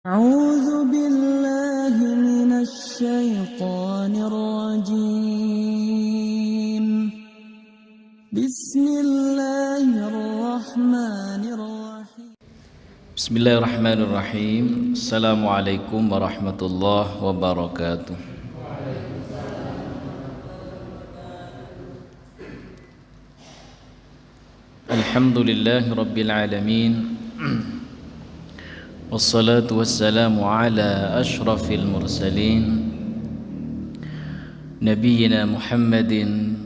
أعوذ بالله من الشيطان الرجيم بسم الله الرحمن الرحيم Bismillahirrahmanirrahim. Assalamualaikum warahmatullahi wabarakatuh. Alhamdulillahi rabbil alamin. Wassalatu wassalamu ala ashrafil mursalin Nabiyyina Muhammadin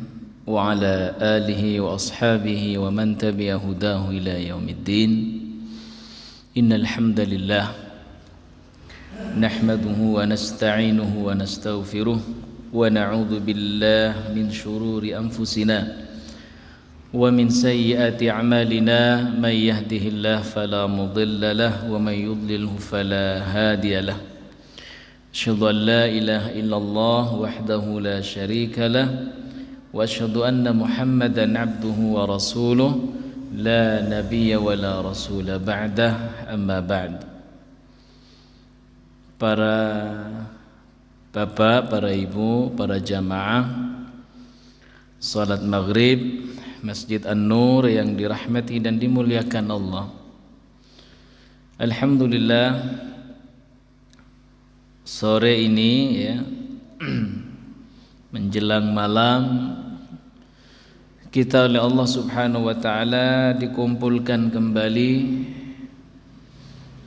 wa ala alihi wa ashabihi wa man tabi'a hudahu ila yaumiddin. Innal hamdalillah nahmaduhu wa nasta'inuhu wa nastaghfiruh wa na'udzu billahi min shururi anfusina wa min sayyiati a'malina may yahdihillahu fala mudilla lahu wa may yudlilhu fala hadiya lahu. Asyhadu an la ilaha illallah wahdahu la syarika lahu wa asyhadu anna Muhammadan 'abduhu wa rasuluh la nabiyya wa la rasula ba'dah, amma ba'd. Para bapak, para ibu, para jamaah salat maghrib Masjid An-Nur yang dirahmati dan dimuliakan Allah. Alhamdulillah, sore ini ya menjelang malam kita oleh Allah Subhanahu wa taala dikumpulkan kembali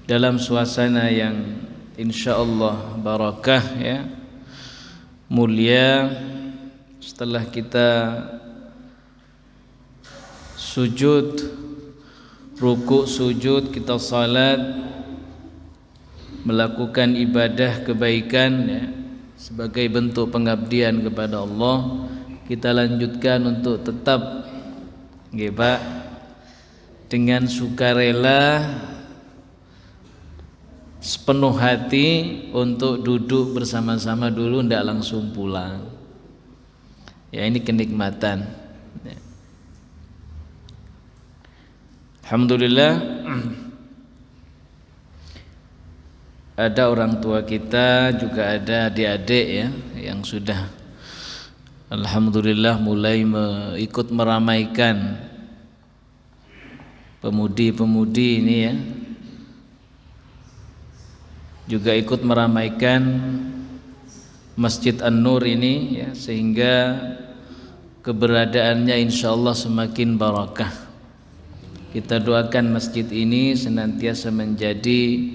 dalam suasana yang insyaallah barakah ya, mulia. Setelah kita sujud, rukuk sujud, kita salat, melakukan ibadah kebaikan ya, sebagai bentuk pengabdian kepada Allah, kita lanjutkan untuk tetap Pak, dengan sukarela sepenuh hati untuk duduk bersama-sama dulu, tidak langsung pulang ya. Ini kenikmatan ya. Alhamdulillah ada orang tua kita, juga ada adik-adik ya yang sudah alhamdulillah mulai ikut meramaikan pemudi-pemudi ini ya, juga ikut meramaikan Masjid An-Nur ini ya, sehingga keberadaannya insyaallah semakin barakah. Kita doakan masjid ini senantiasa menjadi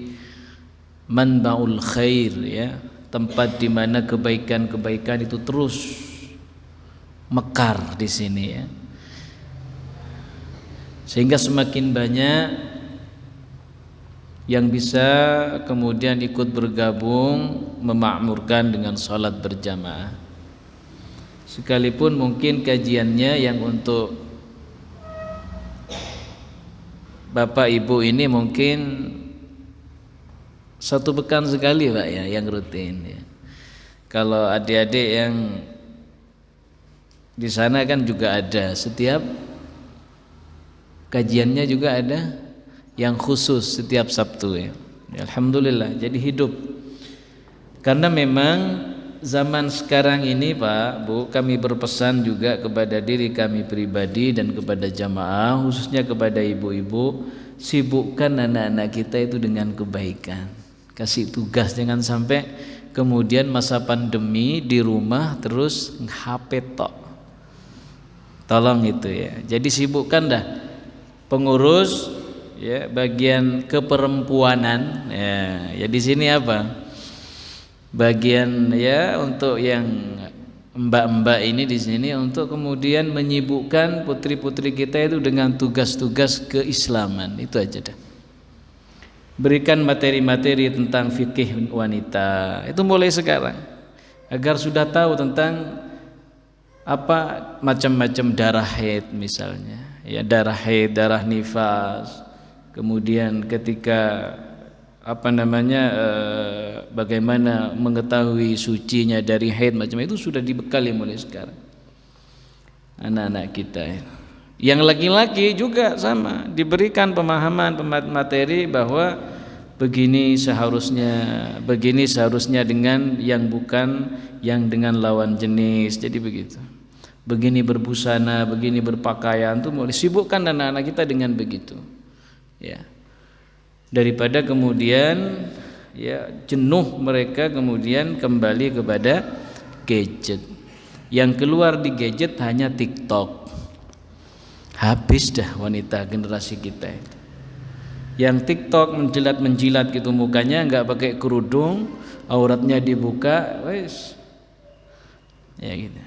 manbaul khair ya, tempat di mana kebaikan-kebaikan itu terus mekar di sini ya, sehingga semakin banyak yang bisa kemudian ikut bergabung memakmurkan dengan salat berjamaah. Sekalipun mungkin kajiannya yang untuk bapak ibu ini mungkin satu pekan sekali Pak ya, yang rutin ya. Kalau adik-adik yang di sana kan juga ada, setiap kajiannya juga ada yang khusus setiap Sabtu ya. Alhamdulillah, jadi hidup. Karena memang zaman sekarang ini Pak, Bu, kami berpesan juga kepada diri kami pribadi dan kepada jamaah, khususnya kepada ibu-ibu, sibukkan anak-anak kita itu dengan kebaikan. Kasih tugas, jangan sampai kemudian masa pandemi di rumah terus HP tok. Tolong itu ya. Jadi sibukkan dah pengurus ya, bagian keperempuanan ya. Ya di sini apa? Bagian ya untuk yang mbak-mbak ini di sini untuk kemudian menyibukkan putri-putri kita itu dengan tugas-tugas keislaman. Itu aja dah. Berikan materi-materi tentang fikih wanita itu mulai sekarang, agar sudah tahu tentang apa macam-macam darah haid misalnya ya, darah haid, darah nifas, kemudian ketika bagaimana mengetahui sucinya dari haid, macam itu sudah dibekali mulai sekarang anak-anak kita ya. Yang laki-laki juga sama, diberikan pemahaman materi bahwa begini seharusnya dengan yang bukan yang dengan lawan jenis. Jadi begitu. Begini berbusana, begini berpakaian, tuh mau disibukkan anak-anak kita dengan begitu. Ya. Daripada kemudian ya jenuh mereka kemudian kembali kepada gadget. Yang keluar di gadget hanya TikTok. Habis dah wanita generasi kita itu. Yang TikTok menjilat gitu mukanya, nggak pakai kerudung, auratnya dibuka, wes. Ya gitu.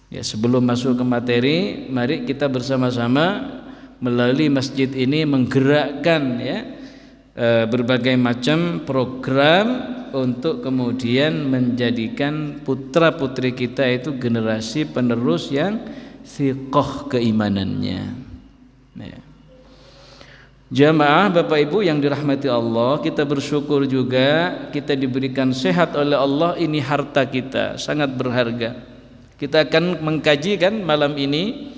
Ya, sebelum masuk ke materi, mari kita bersama-sama melalui masjid ini menggerakkan ya berbagai macam program untuk kemudian menjadikan putra-putri kita itu generasi penerus yang thiqah keimanannya. Ya. Jamaah Bapak Ibu yang dirahmati Allah, kita bersyukur juga kita diberikan sehat oleh Allah. Ini harta kita, sangat berharga. Kita akan mengkaji kan malam ini,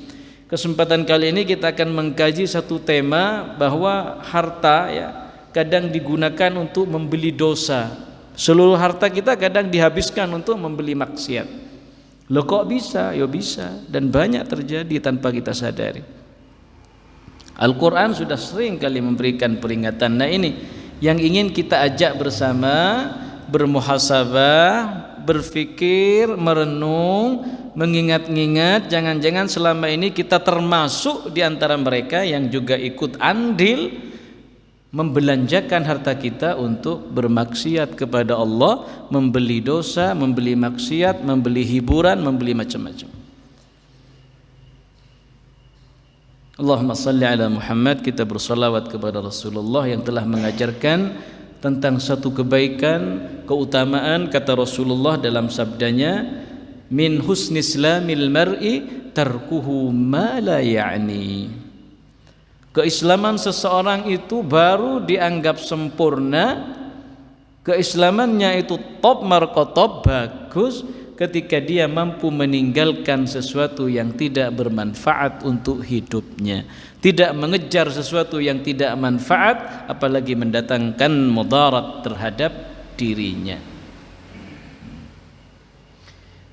kesempatan kali ini kita akan mengkaji satu tema bahwa harta ya kadang digunakan untuk membeli dosa. Seluruh harta kita kadang dihabiskan untuk membeli maksiat. Loh kok bisa? Ya bisa, dan banyak terjadi tanpa kita sadari. Al-Quran sudah sering kali memberikan peringatan. Nah ini yang ingin kita ajak bersama, bermuhasabah, berfikir, merenung, mengingat-ingat. Jangan-jangan selama ini kita termasuk di antara mereka yang juga ikut andil membelanjakan harta kita untuk bermaksiat kepada Allah, membeli dosa, membeli maksiat, membeli hiburan, membeli macam-macam. Allahumma salli ala Muhammad. Kita bersalawat kepada Rasulullah yang telah mengajarkan tentang satu kebaikan, keutamaan. Kata Rasulullah dalam sabdanya, min husni islamil mar'i tarkuhu ma la ya'ni. Keislaman seseorang itu baru dianggap sempurna, keislamannya itu top markotop, bagus, ketika dia mampu meninggalkan sesuatu yang tidak bermanfaat untuk hidupnya, tidak mengejar sesuatu yang tidak manfaat, apalagi mendatangkan mudarat terhadap dirinya.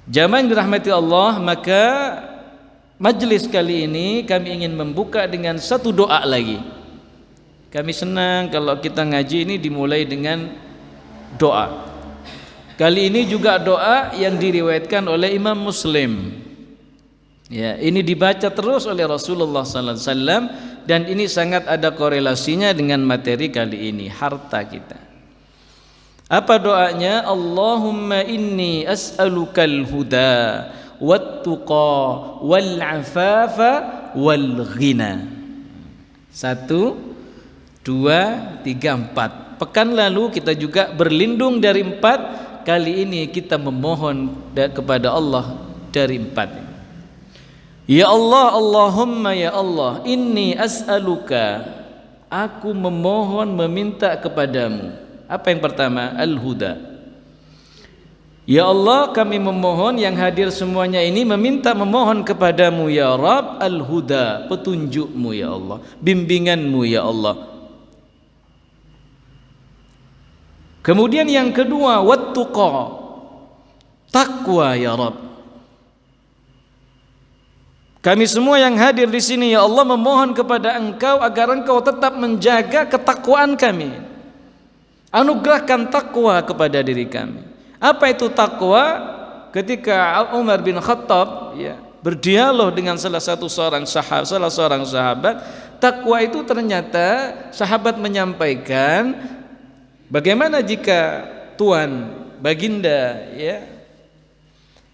Jamaah yang dirahmati Allah, maka majlis kali ini kami ingin membuka dengan satu doa lagi. Kami senang kalau kita ngaji ini dimulai dengan doa. Kali ini juga doa yang diriwayatkan oleh Imam Muslim. Ya, ini dibaca terus oleh Rasulullah sallallahu alaihi wasallam dan ini sangat ada korelasinya dengan materi kali ini, harta kita. Apa doanya? Allahumma inni as'alukal huda wat-tuqa wal-afafa wal-ghina. 1 2 3 4. Pekan lalu kita juga berlindung dari 4. Kali ini kita memohon kepada Allah dari 4. Ya Allah, Allahumma ya Allah, inni as'aluka, aku memohon meminta kepadamu. Apa yang pertama? Al-huda. Ya Allah, kami memohon yang hadir semuanya ini meminta memohon kepadamu ya Rabb, al-huda, petunjukmu ya Allah, bimbinganmu ya Allah. Kemudian yang kedua, wat-tuqa, takwa ya Rabb. Kami semua yang hadir di sini ya Allah memohon kepada Engkau agar Engkau tetap menjaga ketakwaan kami. Anugerahkan takwa kepada diri kami. Apa itu takwa? Ketika Umar bin Khattab ya berdialog dengan salah seorang sahabat, takwa itu ternyata sahabat menyampaikan, bagaimana jika tuan baginda ya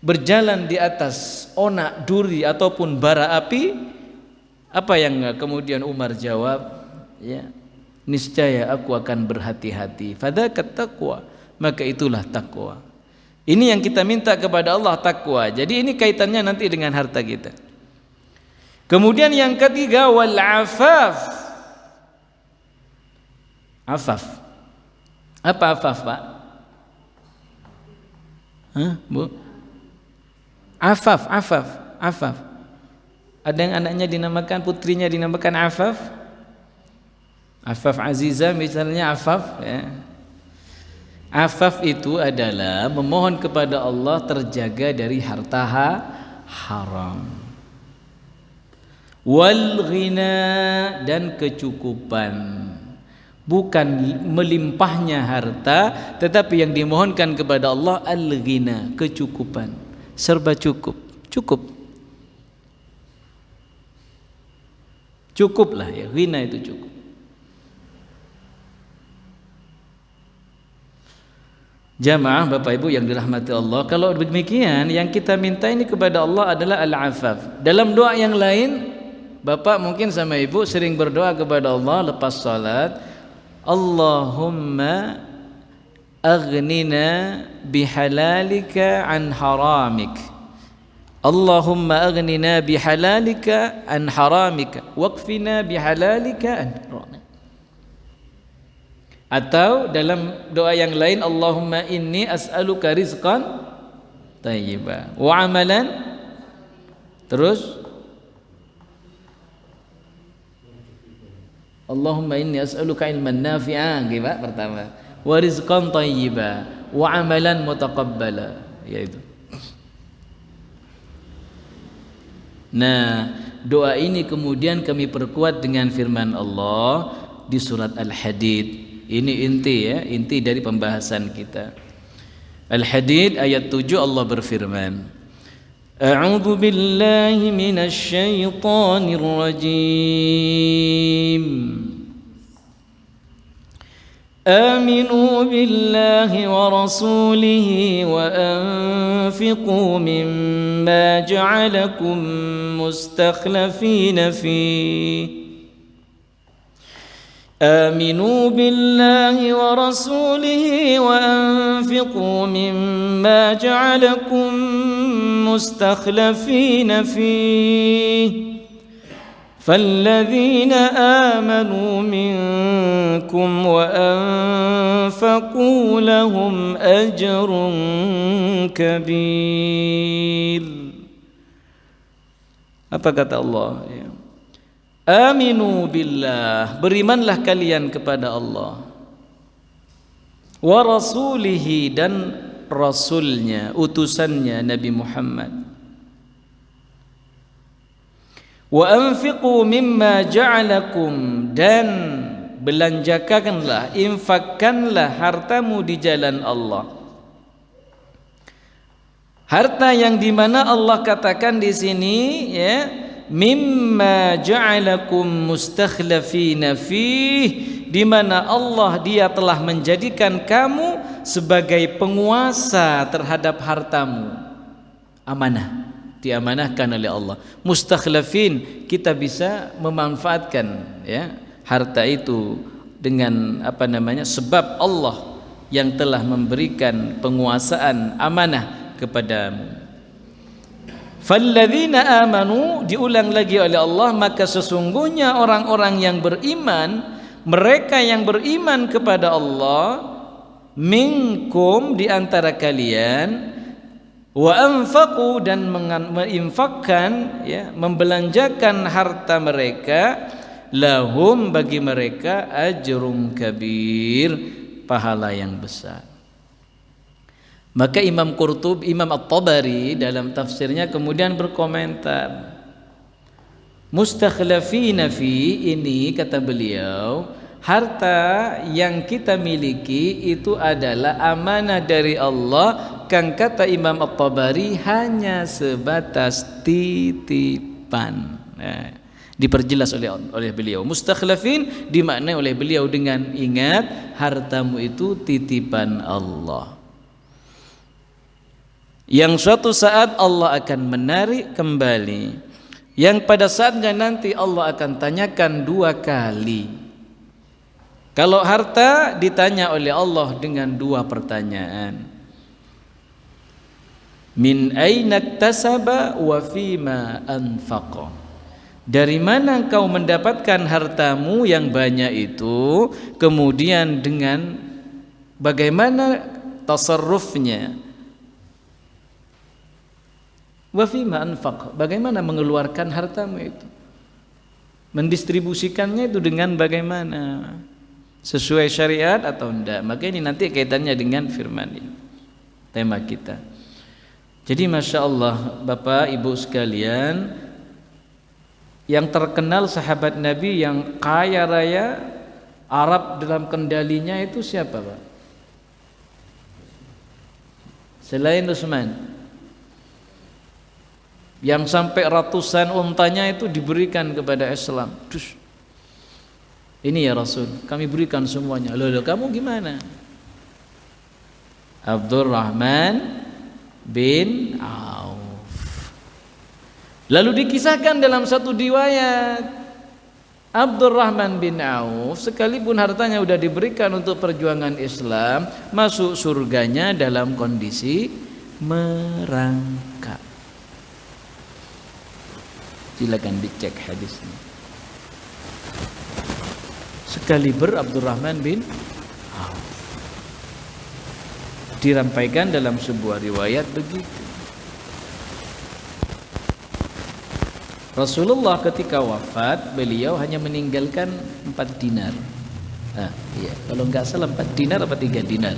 berjalan di atas onak duri ataupun bara api? Apa yang kemudian Umar jawab? Ya, niscaya aku akan berhati-hati. Fadzakat taqwa, maka itulah takwa. Ini yang kita minta kepada Allah, takwa. Jadi ini kaitannya nanti dengan harta kita. Kemudian yang ketiga, wal afaf. Afaf. Apa afaf, Pak? Hah, Bu? Afaf. Ada yang anaknya dinamakan, putrinya dinamakan Afaf? Afaf Aziza misalnya afaf ya. Afaf itu adalah memohon kepada Allah terjaga dari harta haram. Wal ghina, dan kecukupan. Bukan melimpahnya harta, tetapi yang dimohonkan kepada Allah al-ghina, kecukupan. Serba cukup. Cukuplah ya, ghina itu cukup. Jamaah Bapak Ibu yang dirahmati Allah, kalau demikian yang kita minta ini kepada Allah adalah al-afaf. Dalam doa yang lain, Bapak mungkin sama Ibu sering berdoa kepada Allah lepas salat, Allahumma aghnina bihalalika an haramik. Allahumma aghnina bihalalika an haramika waqfina bihalalika an haramik. Atau dalam doa yang lain, Allahumma inni as'aluka rizqan thayyiba wa amalan, terus Allahumma inni as'aluka ilman nafi'an, gitu pertama, wa rizqan thayyiba wa amalan mutaqabbala, yaitu. Nah, doa ini kemudian kami perkuat dengan firman Allah di surat Al-Hadid. Ini inti ya, inti dari pembahasan kita. Al-Hadid ayat 7 Allah berfirman, A'udzu billahi minasy syaithanir rajim. Aminu billahi wa rasulihi wa anfiqu mimma ja'alakum mustakhlafina fihi. آمنوا بالله ورسوله وأنفقوا مما جعلكم مستخلفين فيه فالذين آمنوا منكم وأنفقوا لهم أجر كبير. Apa kata Allah? Aminu billah, berimanlah kalian kepada Allah, wa rasulihi, dan rasulnya, utusannya Nabi Muhammad, wa anfiqu mimma ja'alakum, dan belanjakanlah, infakkanlah hartamu di jalan Allah. Harta yang dimana Allah katakan di sini ya, mimma ja'alakum mustakhlafina fih, di mana Allah dia telah menjadikan kamu sebagai penguasa terhadap hartamu. Amanah, diamanahkan oleh Allah. Mustakhlafin, kita bisa memanfaatkan ya harta itu dengan sebab Allah yang telah memberikan penguasaan amanah kepadamu. Falladzina amanu, diulang lagi oleh Allah, maka sesungguhnya orang-orang yang beriman, mereka yang beriman kepada Allah, minkum, di antara kalian, wa anfaqu, dan menginfakkan ya, membelanjakan harta mereka, lahum, bagi mereka, ajrun kabir, pahala yang besar. Maka Imam At-Tabari dalam tafsirnya kemudian berkomentar, mustakhlafina fi ini, kata beliau, harta yang kita miliki itu adalah amanah dari Allah, kan kata Imam At-Tabari hanya sebatas titipan. Nah, diperjelas oleh beliau, mustakhlafin dimaknai oleh beliau dengan, ingat, hartamu itu titipan Allah, yang suatu saat Allah akan menarik kembali, yang pada saatnya nanti Allah akan tanyakan 2 kali. Kalau harta ditanya oleh Allah dengan 2 pertanyaan, min aina iktasaba wa fima anfaqa, dari mana engkau mendapatkan hartamu yang banyak itu, kemudian dengan bagaimana tasarrufnya, wa fima anfaq, bagaimana mengeluarkan hartamu itu. mendistribusikannya itu dengan bagaimana, sesuai syariat atau enggak. Maka ini nanti kaitannya dengan firman ini, tema kita. Jadi Masya Allah Bapak Ibu sekalian, yang terkenal sahabat Nabi yang kaya raya, Arab dalam kendalinya itu siapa Pak? Selain Utsman, yang sampai ratusan untanya itu diberikan kepada Islam. Dus, ini ya Rasul, kami berikan semuanya. Loh, kamu gimana? Abdurrahman bin Auf. Lalu dikisahkan dalam satu riwayat, Abdurrahman bin Auf sekalipun hartanya sudah diberikan untuk perjuangan Islam, masuk surganya dalam kondisi merangkak. Silakan dicek hadisnya. Sekaliber Abdurrahman bin Auf, dirampaikan dalam sebuah riwayat begitu. Rasulullah ketika wafat, beliau hanya meninggalkan 4 dinar. Iya, kalau nggak salah 4 dinar apa 3 dinar.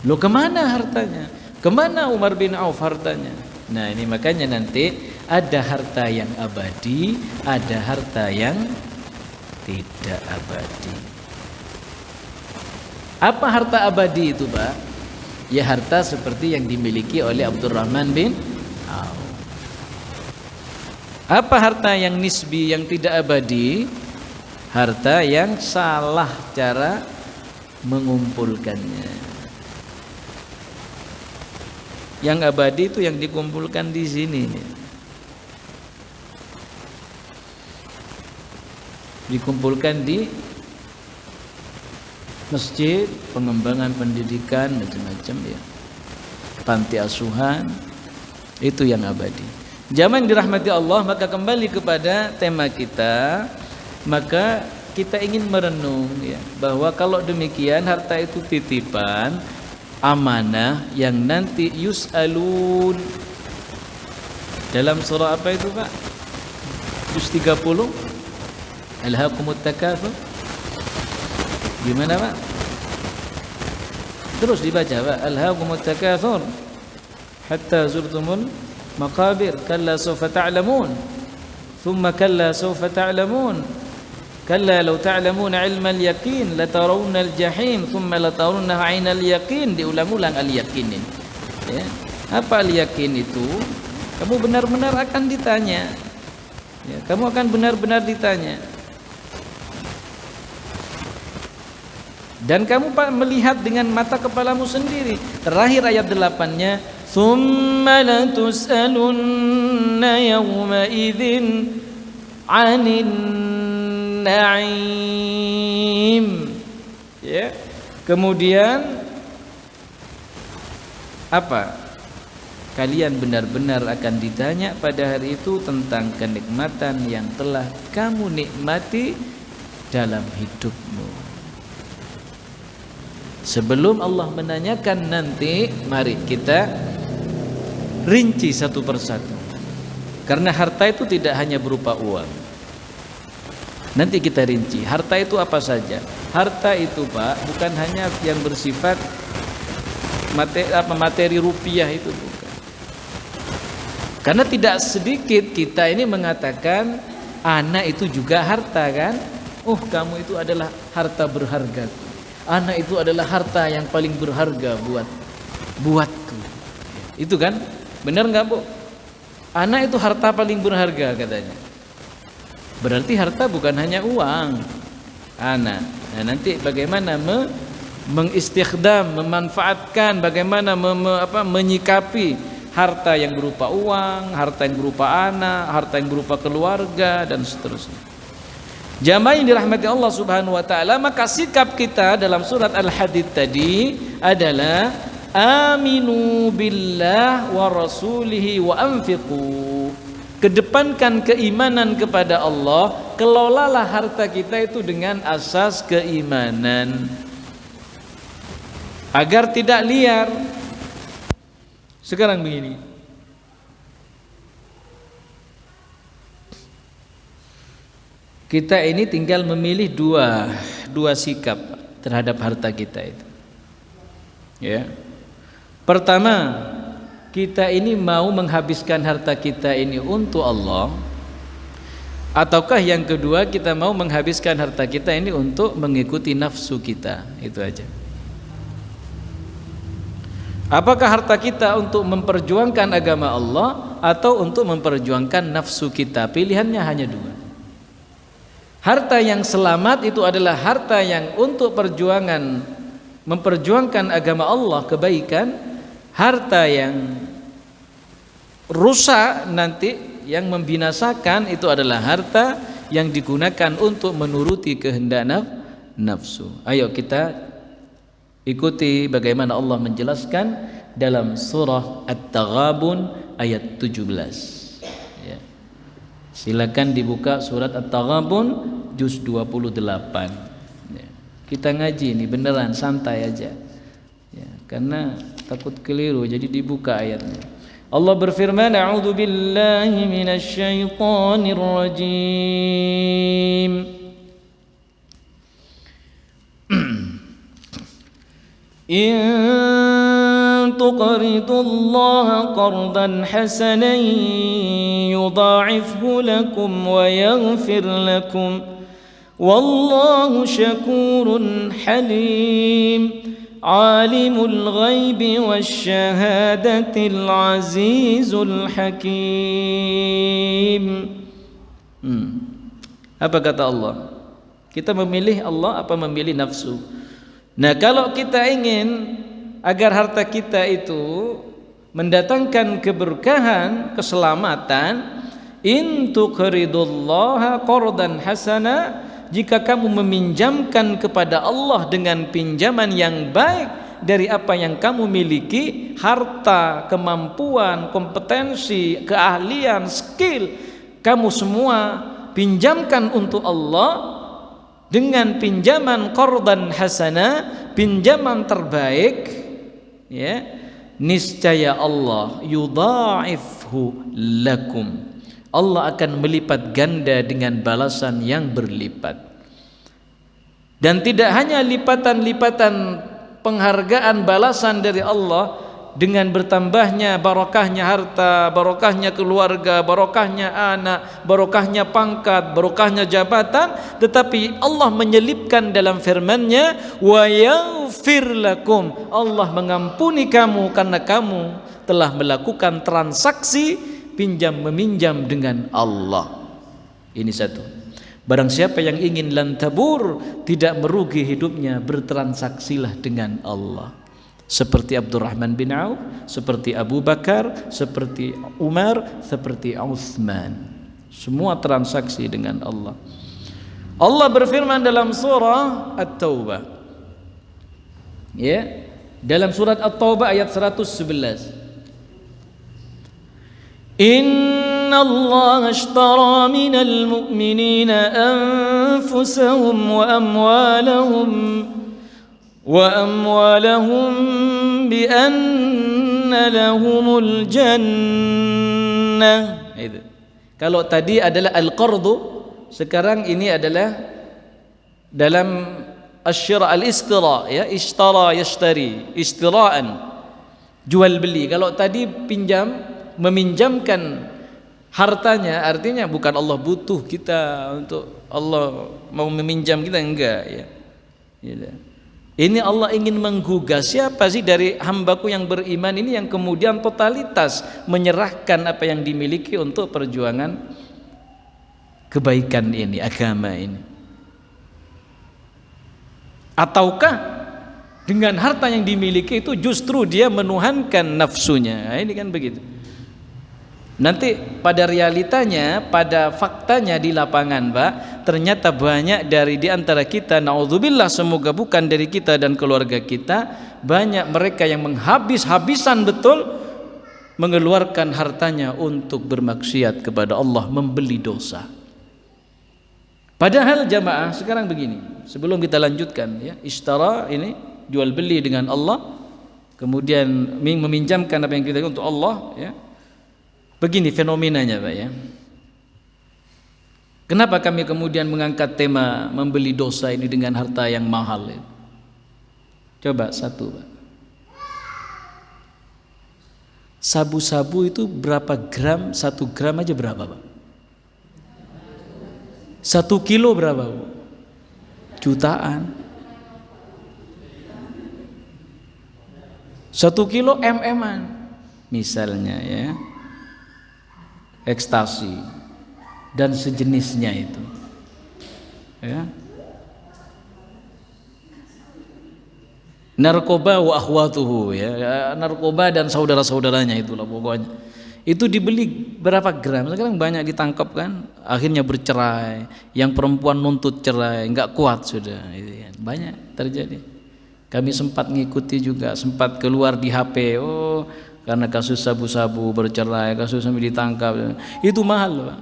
Loh, kemana hartanya? Kemana Umar bin Auf hartanya? Nah, ini makanya nanti ada harta yang abadi, ada harta yang tidak abadi. Apa harta abadi itu, Pak? Ya harta seperti yang dimiliki oleh Abdurrahman bin Auf. Apa harta yang nisbi, yang tidak abadi? Harta yang salah cara mengumpulkannya. Yang abadi itu yang dikumpulkan di sini. Dikumpulkan di masjid, pengembangan pendidikan, macam-macam ya. Panti asuhan, itu yang abadi. Jamaah yang dirahmati Allah, maka kembali kepada tema kita, maka kita ingin merenung ya, bahwa kalau demikian harta itu titipan, amanah yang nanti yus'alun. Dalam surah apa itu Pak? Juz 30, Alhaakumut Takatsur. Gimana Pak? Terus dibaca Pak, Alhaakumut Takatsur hatta zurtumul maqabir, kalla sawfa ta'lamun, thumma kalla sawfa ta'lamun, kalla law ta'lamuna 'ilmal yaqin latarawunnal jahim thumma latarawunnaha 'ainal yaqin. Diulang-ulang al-yaqin ini ya. Apa al-yaqin itu? Kamu benar-benar akan ditanya ya, kamu akan benar-benar ditanya. Dan kamu melihat dengan mata kepalamu sendiri. Terakhir ayat 8-nya, thumma latus'alunna yawma idzin 'anin na'im ya. Kemudian apa? Kalian benar-benar akan ditanya pada hari itu tentang kenikmatan yang telah kamu nikmati dalam hidupmu. Sebelum Allah menanyakan nanti, mari kita rinci satu persatu. Karena harta itu tidak hanya berupa uang. Nanti kita rinci, harta itu apa saja. Harta itu Pak, bukan hanya yang bersifat materi rupiah itu, bukan. Karena tidak sedikit kita ini mengatakan anak itu juga harta kan. Oh, kamu itu adalah harta berharga. Anak itu adalah harta yang paling berharga buatku. Itu kan? Benar nggak Bu? Anak itu harta paling berharga katanya. Berarti harta bukan hanya uang. Anak. Nah, nanti bagaimana mengistikhdam, memanfaatkan, bagaimana menyikapi harta yang berupa uang, harta yang berupa anak, harta yang berupa keluarga dan seterusnya. Jamaah yang dirahmati Allah Subhanahu wa taala, maka sikap kita dalam surat Al-Hadid tadi adalah aminu billah wa rasulihi wa anfiqu. Kedepankan keimanan kepada Allah, kelolalah harta kita itu dengan asas keimanan agar tidak liar. Sekarang begini, Kita ini tinggal memilih dua sikap terhadap harta kita itu. Ya. Pertama, kita ini mau menghabiskan harta kita ini untuk Allah, ataukah yang kedua kita mau menghabiskan harta kita ini untuk mengikuti nafsu kita. Itu aja. Apakah harta kita untuk memperjuangkan agama Allah atau untuk memperjuangkan nafsu kita? Pilihannya hanya dua. Harta yang selamat itu adalah harta yang untuk memperjuangkan agama Allah, kebaikan. Harta yang rusak nanti, yang membinasakan, itu adalah harta yang digunakan untuk menuruti kehendak nafsu. Ayo kita ikuti bagaimana Allah menjelaskan dalam surah At-Taghabun ayat 17. Ya. Silakan dibuka surat At-Taghabun juz 28. Ya. Kita ngaji ini beneran santai aja. Ya, karena takut keliru, jadi dibuka ayatnya. Allah berfirman, A'udzu billahi minasy syaithanir rajim. In tuqridullaha qardan hasanan yudha'ifhu lakum wa yaghfir lakum wallahu syakurun halim. Alimul ghaibi wasyahadatil azizul hakim. Apa kata Allah? Kita memilih Allah apa memilih nafsu? Nah, kalau kita ingin agar harta kita itu mendatangkan keberkahan, keselamatan, in tuqridullaha qardan hasana, jika kamu meminjamkan kepada Allah dengan pinjaman yang baik dari apa yang kamu miliki, harta, kemampuan, kompetensi, keahlian, skill, kamu semua pinjamkan untuk Allah dengan pinjaman qardan hasana, pinjaman terbaik, ya, niscaya Allah yudha'ifhu lakum, Allah akan melipat ganda dengan balasan yang berlipat. Dan tidak hanya lipatan-lipatan penghargaan balasan dari Allah dengan bertambahnya barokahnya harta, barokahnya keluarga, barokahnya anak, barokahnya pangkat, barokahnya jabatan, tetapi Allah menyelipkan dalam firman-Nya, wa yaghfir lakum, Allah mengampuni kamu karena kamu telah melakukan transaksi pinjam meminjam dengan Allah. Ini satu. Barang siapa yang ingin lantabur, tidak merugi hidupnya, bertransaksilah dengan Allah. Seperti Abdurrahman bin Auf, seperti Abu Bakar, seperti Umar, seperti Utsman. Semua transaksi dengan Allah. Allah berfirman dalam surah At-Taubah. Ya, dalam surat At-Taubah ayat 111. Inna Allah ashtara minal mu'minina anfusahum wa amwalahum bi anna lahumul jannah. Itu. Kalau tadi adalah al-qardu, sekarang ini adalah dalam asy-syira' al-istira, ya, ishtara yashtari, istiraan, jual beli. Kalau tadi pinjam, meminjamkan hartanya, artinya bukan Allah butuh kita untuk Allah mau meminjam kita, enggak, ya. Ini Allah ingin menggugah, siapa sih dari hambaku yang beriman ini yang kemudian totalitas menyerahkan apa yang dimiliki untuk perjuangan kebaikan ini, agama ini. Ataukah dengan harta yang dimiliki itu justru dia menuhankan nafsunya? Nah, ini kan begitu. Nanti pada realitanya, pada faktanya di lapangan, Pak, ternyata banyak dari di antara kita, naudzubillah, semoga bukan dari kita dan keluarga kita, banyak mereka yang menghabis-habisan betul mengeluarkan hartanya untuk bermaksiat kepada Allah, membeli dosa. Padahal jamaah sekarang begini, sebelum kita lanjutkan, ya, ishtara ini jual beli dengan Allah, kemudian meminjamkan apa yang kita untuk Allah, ya. Begini fenomenanya, Pak, ya. Kenapa kami kemudian mengangkat tema membeli dosa ini dengan harta yang mahal? Coba satu, Pak. Sabu-sabu itu berapa gram? 1 gram aja berapa, Pak? 1 kilo berapa, Pak? Jutaan. 1 kilo MM-an misalnya ya. Ekstasi dan sejenisnya itu ya. Narkoba wa akhwatuhu ya, narkoba dan saudara-saudaranya itulah pokoknya. Itu dibeli berapa gram? Sekarang banyak ditangkap kan, akhirnya bercerai, yang perempuan nuntut cerai, nggak kuat sudah, itu ya. Banyak terjadi. Kami sempat ngikuti juga, sempat keluar di HP, oh karena kasus sabu-sabu bercerai, kasus sampai ditangkap, itu mahal Pak.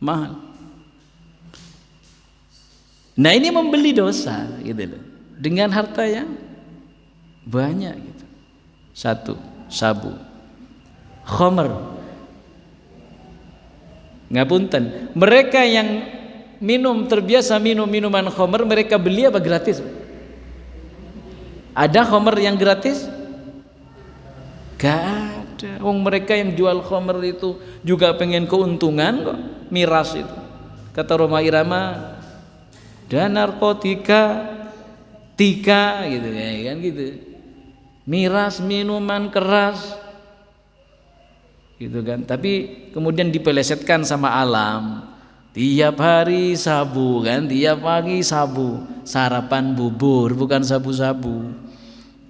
Mahal. Nah ini membeli dosa gitu loh, dengan harta yang banyak gitu. Satu, sabu. Khamr. Ngapunten, mereka yang terbiasa minum minuman khamr, mereka beli apa gratis? Ada khamr yang gratis? Gak ada. Mereka yang jual khamr itu juga pengen keuntungan kok. Miras itu, kata Roma Irama, dan narkotika tika gitu ya kan gitu. Miras, minuman keras gitu kan. Tapi kemudian dipelesetkan sama alam. Tiap hari sabu kan, tiap pagi sabu, sarapan bubur bukan sabu-sabu.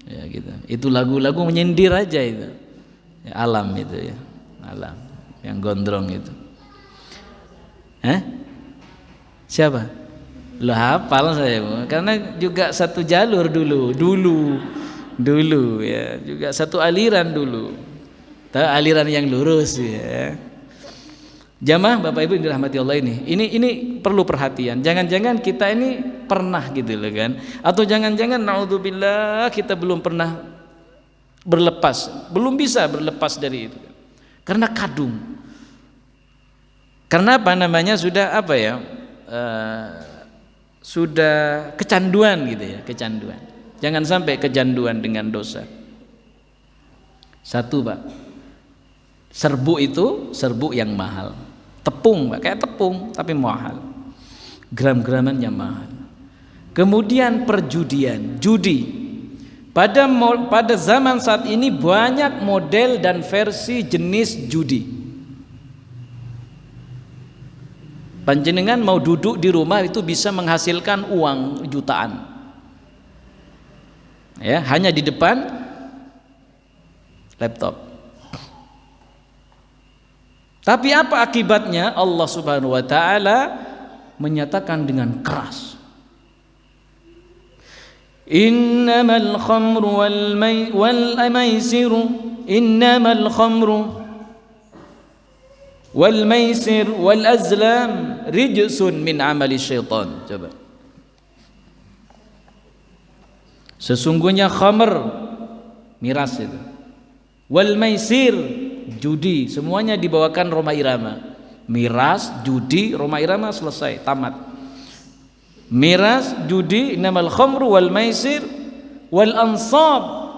Ya gitu. Itu lagu-lagu menyindir aja itu. Ya, alam itu ya. Alam yang gondrong itu. Siapa? Lo hafal saya, karena juga satu jalur dulu ya, juga satu aliran dulu. Tahu aliran yang lurus ya. Jamaah Bapak Ibu yang dirahmati Allah ini perlu perhatian. Jangan-jangan kita ini pernah gitu loh kan, atau jangan-jangan naudzubillah kita belum pernah belum bisa berlepas dari itu. Karena kadung. Karena apa namanya sudah apa ya? Sudah kecanduan gitu ya, kecanduan. Jangan sampai kecanduan dengan dosa. Satu Pak, serbu yang mahal. Tepung Pak, kayak tepung tapi mahal. Gram-gramannya mahal. Kemudian perjudian, judi. Pada zaman saat ini banyak model dan versi jenis judi. Panjenengan mau duduk di rumah itu bisa menghasilkan uang jutaan. Ya, hanya di depan laptop. Tapi apa akibatnya? Allah Subhanahu wa taala menyatakan dengan keras. Innamal khamru wal maisiru innamal khamru wal maisir wal azlam rijsun min amali syaitan. Coba. Sesungguhnya khamr, miras itu, wal maisir, judi, semuanya dibawakan Roma Irama. Miras, judi, Roma Irama selesai, tamat. Miras, judi, innamal khamru wal maisir wal ansab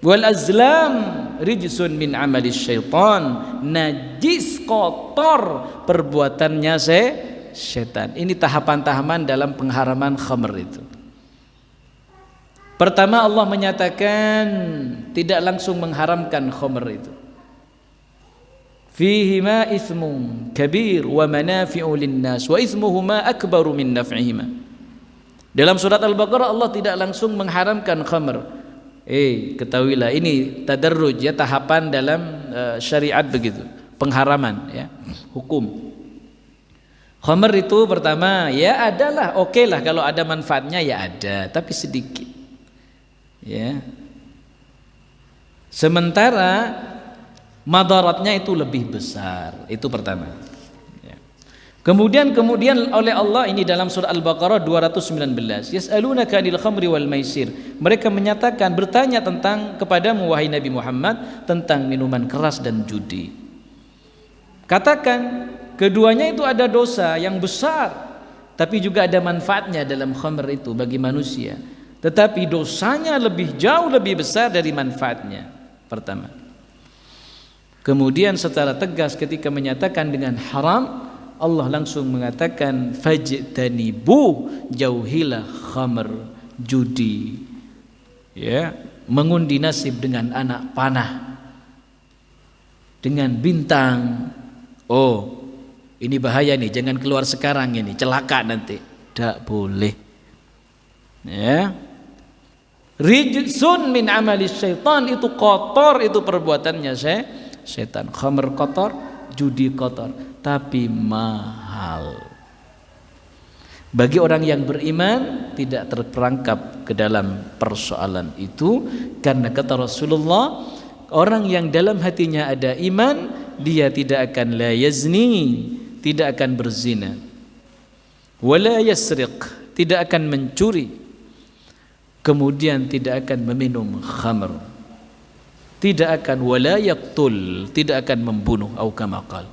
wal azlam rijsun min amali syaitan, najis, kotor perbuatannya setan. Ini tahapan-tahapan dalam pengharaman khamr itu. Pertama Allah menyatakan tidak langsung mengharamkan khamr itu. Fihima ismun kabir wa manafi'u linnas wa ismuhuma akbaru min naf'ihima. Dalam surat Al-Baqarah Allah tidak langsung mengharamkan khamr. Ketahuilah ini tadarruj ya, tahapan dalam syariat begitu, pengharaman ya, hukum. Khamr itu pertama ya adalah oke lah kalau ada manfaatnya ya ada, tapi sedikit. Ya. Sementara madaratnya itu lebih besar, itu pertama. Ya. Kemudian oleh Allah ini dalam surah Al-Baqarah 219, yas'alunaka 'anil khamri wal maisir. Mereka menyatakan, bertanya tentang kepadamu wahai Nabi Muhammad tentang minuman keras dan judi. Katakan keduanya itu ada dosa yang besar, tapi juga ada manfaatnya dalam khamr itu bagi manusia. Tetapi dosanya jauh lebih besar dari manfaatnya. Pertama. Kemudian secara tegas ketika menyatakan dengan haram, Allah langsung mengatakan fajtanibu, jauhilah khamr, judi, ya, mengundi nasib dengan anak panah, dengan bintang. Oh, ini bahaya nih, jangan keluar sekarang ini, celaka nanti. Tidak boleh. Ya. Rijsun min amali syaitan, itu kotor, itu perbuatannya setan. Khamr kotor, judi kotor, tapi mahal. Bagi orang yang beriman tidak terperangkap ke dalam persoalan itu, karena kata Rasulullah, orang yang dalam hatinya ada iman, dia tidak akan la yazni, tidak akan berzina, wala yasriq, tidak akan mencuri, kemudian tidak akan meminum khamr, tidak akan wala yaqtul, tidak akan membunuh, au kama qala.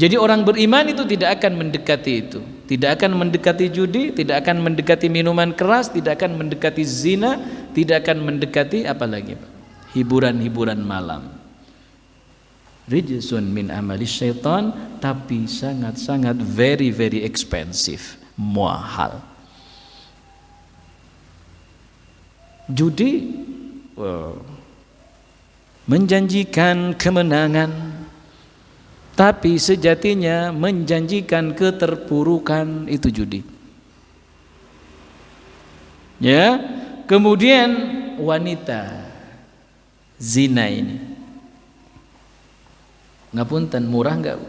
Jadi orang beriman itu tidak akan mendekati itu, tidak akan mendekati judi, tidak akan mendekati minuman keras, tidak akan mendekati zina, tidak akan mendekati apalagi, hiburan-hiburan malam. Rijsun min amali syaitan, tapi sangat-sangat very expensive, mahal. Judi menjanjikan kemenangan, tapi sejatinya menjanjikan keterpurukan, itu judi. Ya, kemudian wanita zina ini, ngapunten, murah enggak?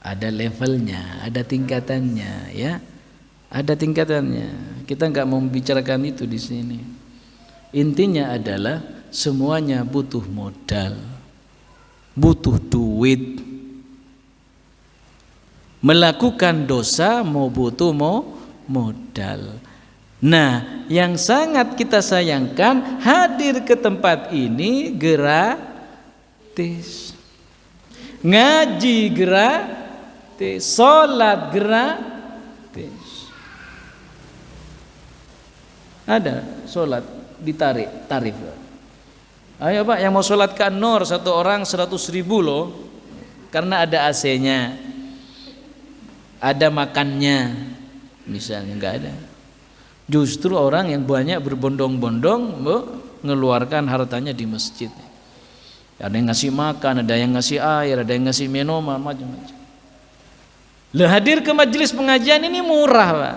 Ada levelnya, ada tingkatannya, ya. Ada tingkatannya. Kita enggak mau membicarakan itu di sini. Intinya adalah semuanya butuh modal, butuh duit. Melakukan dosa mau butuh modal. Nah, yang sangat kita sayangkan, hadir ke tempat ini gratis, ngaji gratis, sholat gratis. Ada sholat ditarik tarif. Ayo Pak, yang mau sholat ke An-Nur satu orang 100.000 loh, karena ada AC-nya, ada makannya, misalnya. Enggak ada. Justru orang yang banyak berbondong-bondong mengeluarkan hartanya di masjid. Ada yang ngasih makan, ada yang ngasih air, ada yang ngasih minuman, macam-macam. Hadir ke majelis pengajian ini murah Pak,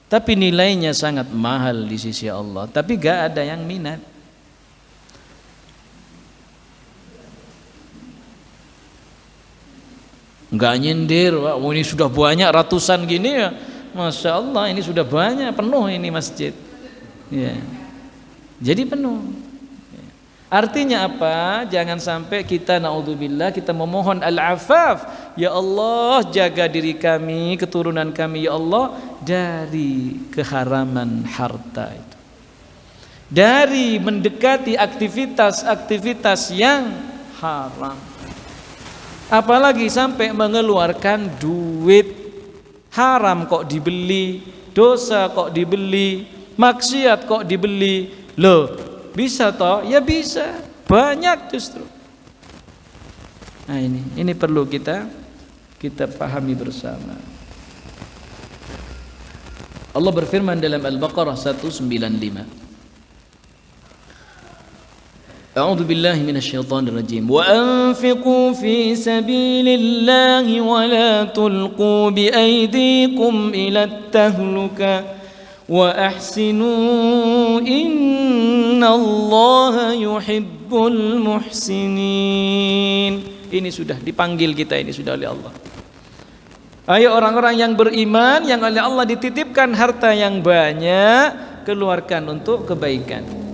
tapi nilainya sangat mahal di sisi Allah, tapi gak ada yang minat. Enggak nyindir, Pak. Oh, ini sudah banyak ratusan gini ya, Masya Allah, ini sudah banyak, penuh ini masjid ya. Jadi penuh. Artinya apa? Jangan sampai kita, naudzubillah, kita memohon al-afaf, ya Allah jaga diri kami, keturunan kami ya Allah dari keharaman harta itu, dari mendekati aktivitas-aktivitas yang haram, apalagi sampai mengeluarkan duit. Haram kok dibeli, dosa kok dibeli, maksiat kok dibeli. Loh, bisa toh? Ya bisa, banyak justru. Nah ini perlu kita pahami bersama. Allah berfirman dalam Al-Baqarah 195. A'udzu billahi minasyaitonir rajim. Wa anfiqu fi sabilillahi wa la tulqu bi aydikum ila at-tahluka wa ahsinu innallaha yuhibbul muhsinin. Ini sudah dipanggil kita, ini sudah oleh Allah. Ayo orang-orang yang beriman, yang oleh Allah dititipkan harta yang banyak, keluarkan untuk kebaikan.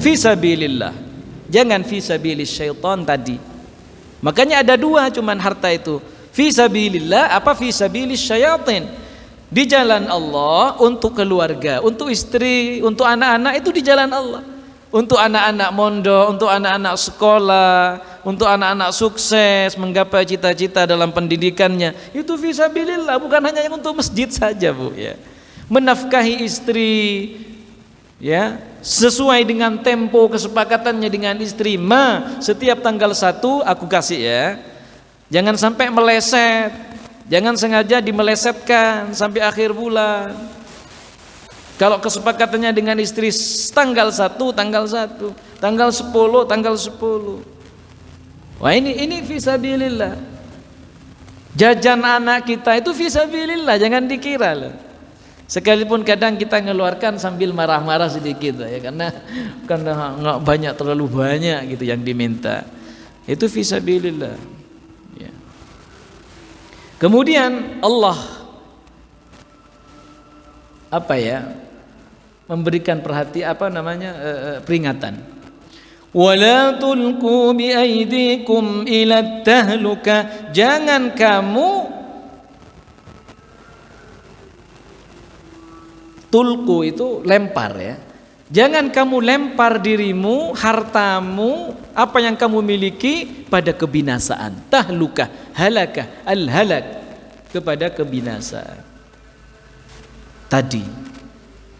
Fisabilillah, jangan fisabilis syaitan tadi. Makanya ada dua cuman harta itu, fisabilillah apa fisabilis syaitan. Di jalan Allah, untuk keluarga, untuk istri, untuk anak-anak, itu di jalan Allah. Untuk anak-anak mondok, untuk anak-anak sekolah, untuk anak-anak sukses menggapai cita-cita dalam pendidikannya, itu fisabilillah, bukan hanya yang untuk masjid saja, Bu, ya. Menafkahi istri, ya, sesuai dengan tempo kesepakatannya dengan istri. Setiap tanggal 1 aku kasih, ya. Jangan sampai meleset. Jangan sengaja dimelesetkan sampai akhir bulan. Kalau kesepakatannya dengan istri tanggal 1, tanggal 1, tanggal 10, tanggal 10. Wah, ini fisabilillah. Jajan anak kita itu fisabilillah, jangan dikira loh. Sekalipun kadang kita ngeluarkan sambil marah-marah sedikit ya, karena nggak banyak, terlalu banyak gitu yang diminta. Itu fisabilillah. Ya. Kemudian Allah memberikan peringatan. Wala tulqu bi aydikum ila tahluka. Jangan kamu tulqu itu lempar, ya. Jangan kamu lempar dirimu, hartamu, apa yang kamu miliki pada kebinasaan. Tahluka, halakah, al-halak, kepada kebinasaan. Tadi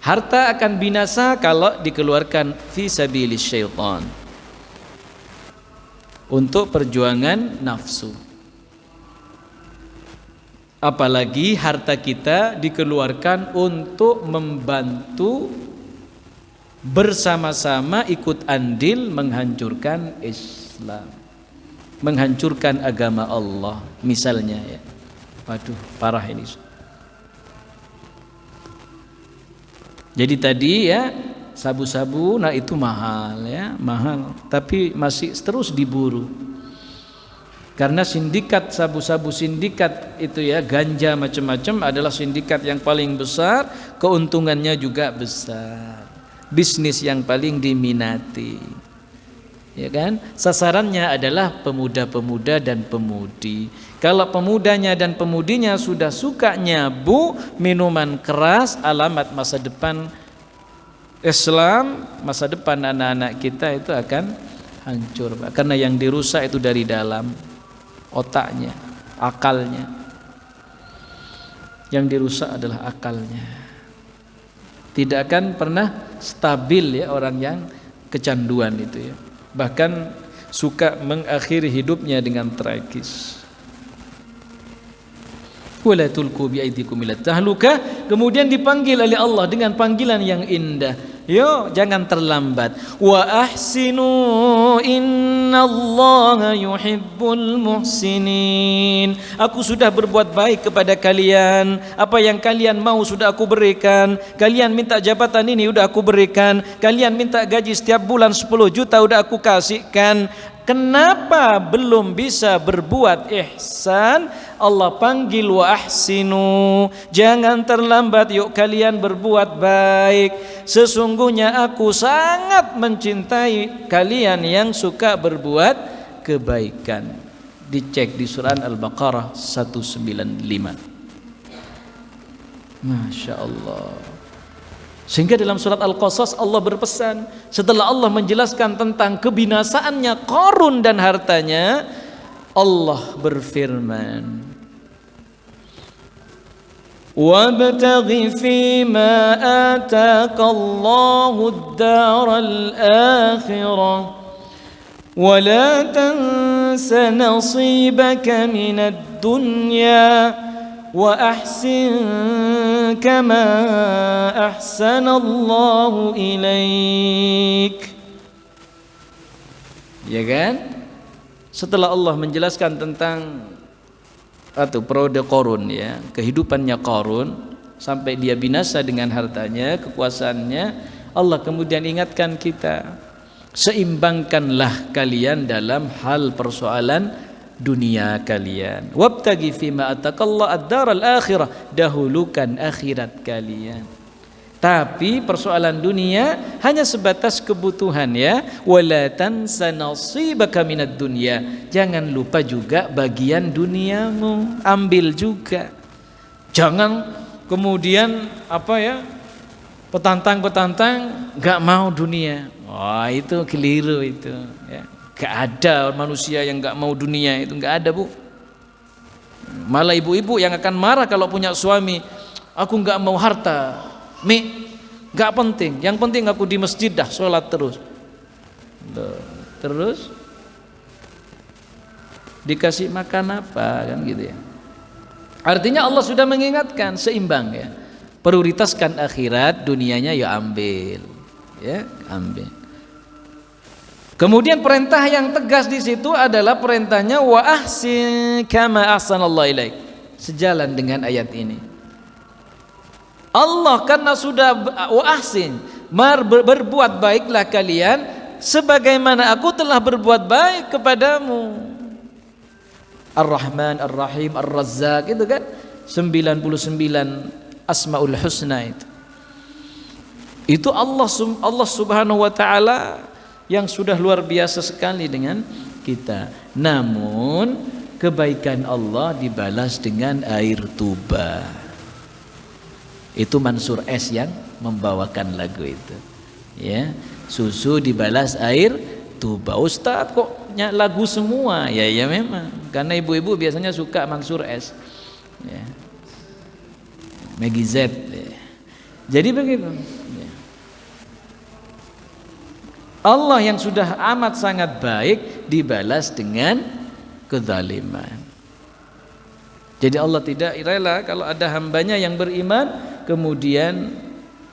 harta akan binasa kalau dikeluarkan fi sabilis syaitan, untuk perjuangan nafsu. Apalagi harta kita dikeluarkan untuk membantu bersama-sama ikut andil menghancurkan Islam, menghancurkan agama Allah misalnya, ya. Waduh, parah ini. Jadi tadi, ya, sabu-sabu, nah itu mahal, ya, mahal, tapi masih terus diburu. Karena sindikat sabu-sabu, sindikat itu, ya, ganja macam-macam adalah sindikat yang paling besar, keuntungannya juga besar, bisnis yang paling diminati, ya kan? Sasarannya adalah pemuda-pemuda dan pemudi. Kalau pemudanya dan pemudinya sudah suka nyabu minuman keras, alamat masa depan Islam, masa depan anak-anak kita itu akan hancur, Pak. Karena yang dirusak itu dari dalam, otaknya, akalnya. Yang dirusak adalah akalnya. Tidak akan pernah stabil, ya, orang yang kecanduan itu, ya. Bahkan suka mengakhiri hidupnya dengan tragis. Wala tulqu bi aydikum ila tahluka. Kemudian dipanggil oleh Allah dengan panggilan yang indah. Yo, jangan terlambat. Wa ahsinu innallaha yuhibbul muhsinin. Aku sudah berbuat baik kepada kalian. Apa yang kalian mau sudah aku berikan. Kalian minta jabatan ini udah aku berikan. Kalian minta gaji setiap bulan 10 juta udah aku kasihkan. Kenapa belum bisa berbuat ihsan? Allah panggil wa ahsinu, jangan terlambat, yuk kalian berbuat baik. Sesungguhnya aku sangat mencintai kalian yang suka berbuat kebaikan. Dicek di surah Al-Baqarah 195. Masya Allah. Sehingga dalam surat Al-Qasas Allah berpesan, setelah Allah menjelaskan tentang kebinasaannya Qarun dan hartanya, Allah berfirman, wabtaghi fima ataka Allahu ad-daral akhirah wa la tansa nasibaka minad dunya wa ahsin kama ahsanallahu ilaik. Ya kan? Setelah Allah menjelaskan tentang periode Qarun, ya, kehidupannya Qarun sampai dia binasa dengan hartanya, kekuasaannya, Allah kemudian ingatkan kita, seimbangkanlah kalian dalam hal persoalan dunia kalian. Wabtaghi fima atakallah ad-daral akhirah, dahulukan akhirat kalian. Tapi persoalan dunia hanya sebatas kebutuhan, ya. Wala tansa nasibaka minad dunya, jangan lupa juga bagian duniamu, ambil juga. Jangan kemudian petantang-petantang enggak mau dunia. Wah, itu keliru itu, ya. Gak ada manusia yang gak mau dunia itu, gak ada Bu. Malah ibu-ibu yang akan marah kalau punya suami, aku gak mau harta, Mi, gak penting, yang penting aku di masjid dah, sholat terus. Terus dikasih makan apa kan gitu ya. Artinya Allah sudah mengingatkan seimbang ya. Prioritaskan akhirat, dunianya ya ambil. Ya, ambil. Kemudian perintah yang tegas di situ adalah perintahnya wa ahsin kama ahsanallahu ilaik. Sejalan dengan ayat ini. Allah karena sudah wa ahsin, berbuat baiklah kalian sebagaimana aku telah berbuat baik kepadamu. Ar-Rahman, Ar-Rahim, Ar-Razzaq itu kan 99 Asmaul Husna itu. Itu Allah Subhanahu wa taala yang sudah luar biasa sekali dengan kita. Namun kebaikan Allah dibalas dengan air tuba. Itu Mansur S yang membawakan lagu itu. Ya, susu dibalas air tuba. Ustaz kok lagu semua? Ya memang. Karena ibu-ibu biasanya suka Mansur S. Ya. Maggie Z. Ya. Jadi begitu. Ya. Allah yang sudah amat sangat baik dibalas dengan kezaliman. Jadi Allah tidak rela kalau ada hambanya yang beriman kemudian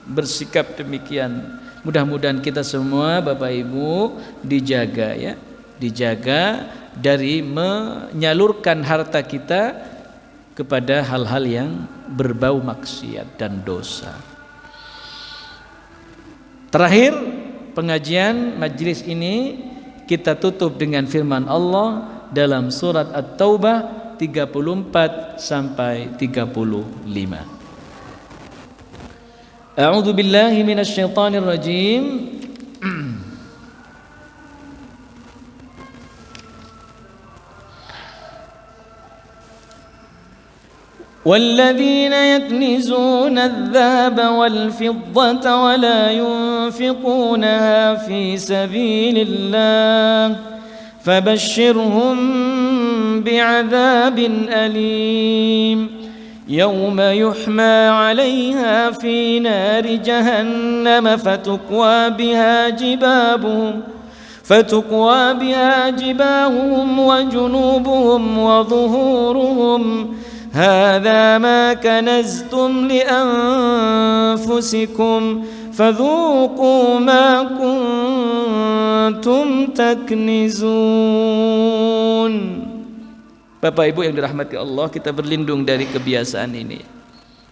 bersikap demikian. Mudah-mudahan kita semua Bapak Ibu dijaga ya, dijaga dari menyalurkan harta kita kepada hal-hal yang berbau maksiat dan dosa. Terakhir pengajian majlis ini kita tutup dengan firman Allah dalam surat At-Taubah 34 sampai 35. A'udzu billahi minasyaitonir rajim. والذين يكنزون الذهب والفضة ولا ينفقونها في سبيل الله فبشرهم بعذاب أليم يوم يحمى عليها في نار جهنم فتقوى بها جباههم وجنوبهم وظهورهم هذا ما كنزتم لأنفسكم فذوقوا ما كنتم تكنزون. Bapak Ibu yang dirahmati Allah, kita berlindung dari kebiasaan ini.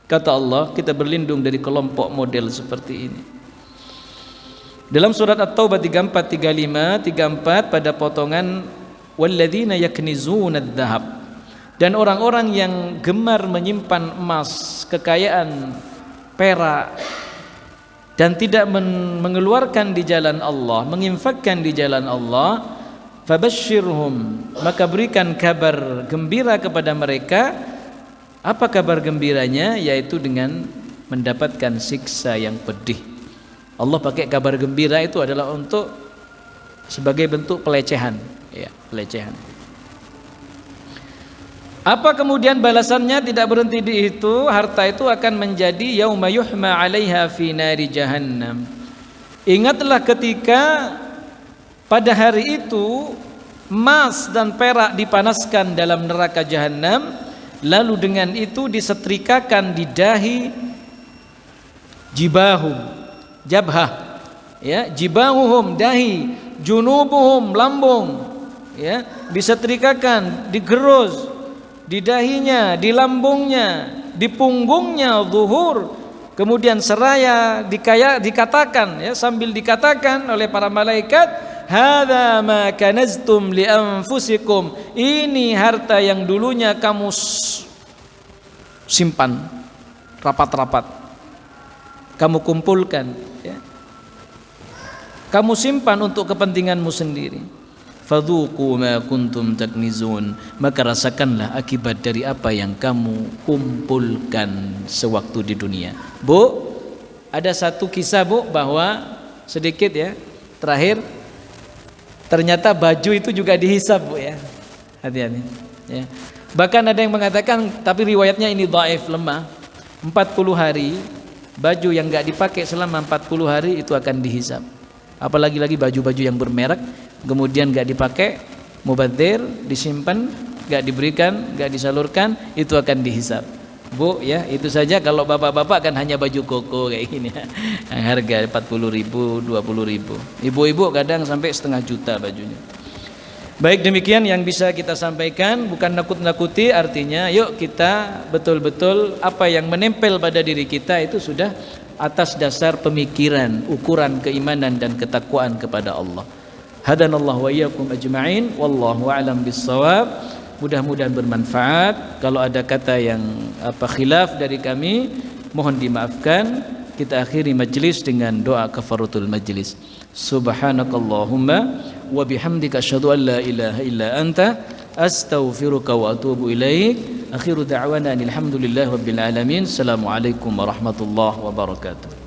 Kata Allah, kita berlindung dari kelompok model seperti ini. Dalam surat At-Taubah 34, 35, 34 pada potongan walladzina yaknizuna adz-dzahab, dan orang-orang yang gemar menyimpan emas, kekayaan, perak, dan tidak mengeluarkan di jalan Allah, menginfakkan di jalan Allah, fabashshirhum, maka berikan kabar gembira kepada mereka. Apa kabar gembiranya? Yaitu dengan mendapatkan siksa yang pedih. Allah pakai kabar gembira itu adalah untuk sebagai bentuk pelecehan, ya, pelecehan. Apa kemudian balasannya? Tidak berhenti di itu. Harta itu akan menjadi yauma yuhma 'alaiha fi nari jahannam. Ingatlah ketika pada hari itu emas dan perak dipanaskan dalam neraka jahanam, lalu dengan itu disetrikakan di dahi, jibahum, jabhah, ya, jibahuhum dahi, junubuhum lambung, ya, disetrikakan, digerus di dahinya, di lambungnya, di punggungnya, zuhur. Kemudian seraya dikatakan, ya, sambil dikatakan oleh para malaikat, hadza ma kanaztum li anfusikum, ini harta yang dulunya kamu simpan rapat-rapat, kamu kumpulkan, ya, kamu simpan untuk kepentinganmu sendiri. Fadzuqu ma kuntum taknizun, maka rasakanlah akibat dari apa yang kamu kumpulkan sewaktu di dunia. Bu, ada satu kisah Bu, bahwa sedikit ya, terakhir Ternyata baju itu juga dihisab, Bu ya. Hati-hati ya. Bahkan ada yang mengatakan, tapi riwayatnya ini dhaif, lemah. 40 hari baju yang enggak dipakai selama 40 hari itu akan dihisab. Apalagi lagi baju-baju yang bermerek kemudian enggak dipakai, mubadzir, disimpan, enggak diberikan, enggak disalurkan, itu akan dihisab. Bu ya, itu saja. Kalau bapak-bapak kan hanya baju koko kayak gini ya. Yang harga 40.000, 20.000. Ibu-ibu kadang sampai setengah juta bajunya. Baik, demikian yang bisa kita sampaikan, bukan nakut-nakuti, artinya yuk kita betul-betul apa yang menempel pada diri kita itu sudah atas dasar pemikiran, ukuran keimanan dan ketakwaan kepada Allah. Hadanallahu wa iyyakum ajma'in, wallahu a'lam bissawab. Mudah-mudahan bermanfaat. Kalau ada kata yang khilaf dari kami, mohon dimaafkan. Kita akhiri majlis dengan doa kafaratul majlis. Subhanakallahumma wa bihamdika asyhadu an la ilaha illa anta astaghfiruka wa atubu ilaik. Akhiru da'wana alhamdulillahi rabbil alamin. Assalamualaikum warahmatullahi wabarakatuh.